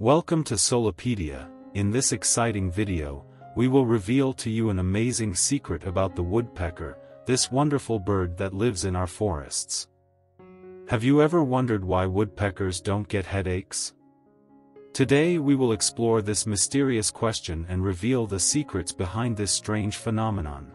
Welcome to Solipedia. In this exciting video, we will reveal to you an amazing secret about the woodpecker, this wonderful bird that lives in our forests. Have you ever wondered why woodpeckers don't get headaches? Today we will explore this mysterious question and reveal the secrets behind this strange phenomenon.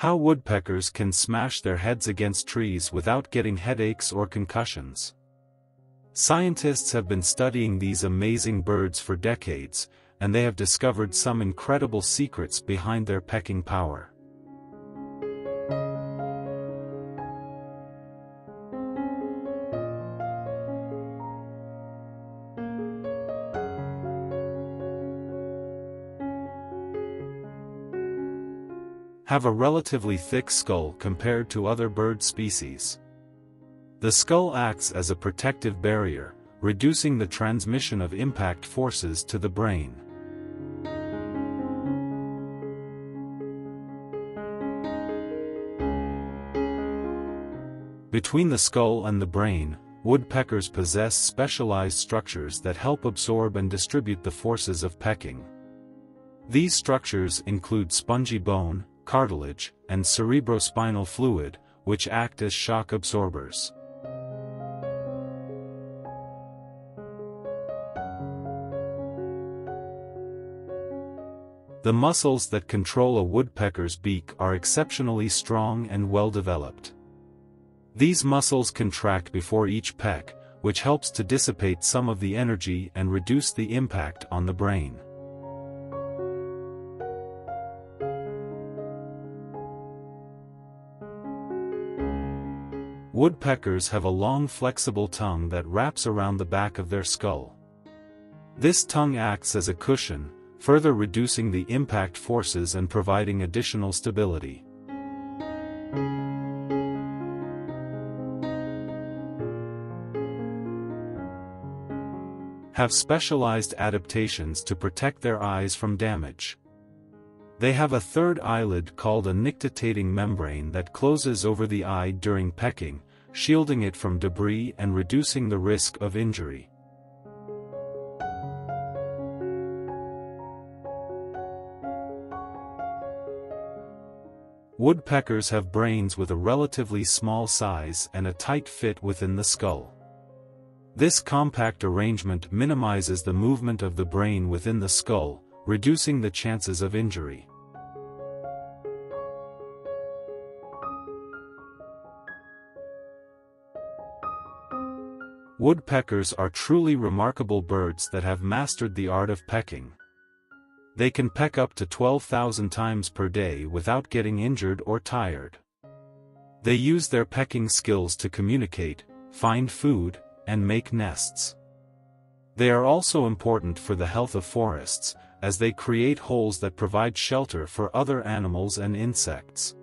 How woodpeckers can smash their heads against trees without getting headaches or concussions. Scientists have been studying these amazing birds for decades, and they have discovered some incredible secrets behind their pecking power. Have a relatively thick skull compared to other bird species. The skull acts as a protective barrier, reducing the transmission of impact forces to the brain. Between the skull and the brain, woodpeckers possess specialized structures that help absorb and distribute the forces of pecking. These structures include spongy bone, cartilage, and cerebrospinal fluid, which act as shock absorbers. The muscles that control a woodpecker's beak are exceptionally strong and well developed. These muscles contract before each peck, which helps to dissipate some of the energy and reduce the impact on the brain. Woodpeckers have a long flexible tongue that wraps around the back of their skull. This tongue acts as a cushion, further reducing the impact forces and providing additional stability. Have specialized adaptations to protect their eyes from damage. They have a third eyelid called a nictitating membrane that closes over the eye during pecking, shielding it from debris and reducing the risk of injury. Woodpeckers have brains with a relatively small size and a tight fit within the skull. This compact arrangement minimizes the movement of the brain within the skull, reducing the chances of injury. Woodpeckers are truly remarkable birds that have mastered the art of pecking. They can peck up to 12,000 times per day without getting injured or tired. They use their pecking skills to communicate, find food, and make nests. They are also important for the health of forests, as they create holes that provide shelter for other animals and insects.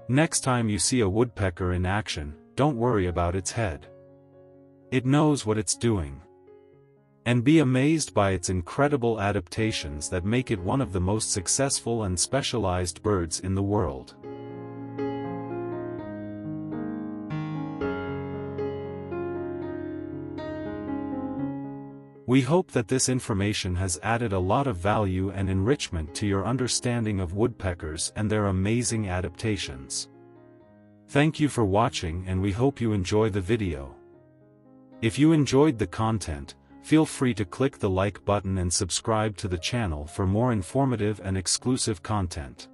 Next time you see a woodpecker in action, don't worry about its head. It knows what it's doing. And be amazed by its incredible adaptations that make it one of the most successful and specialized birds in the world. We hope that this information has added a lot of value and enrichment to your understanding of woodpeckers and their amazing adaptations. Thank you for watching, and we hope you enjoy the video. If you enjoyed the content, feel free to click the like button and subscribe to the channel for more informative and exclusive content.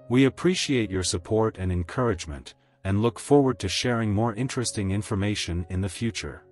We appreciate your support and encouragement, and look forward to sharing more interesting information in the future.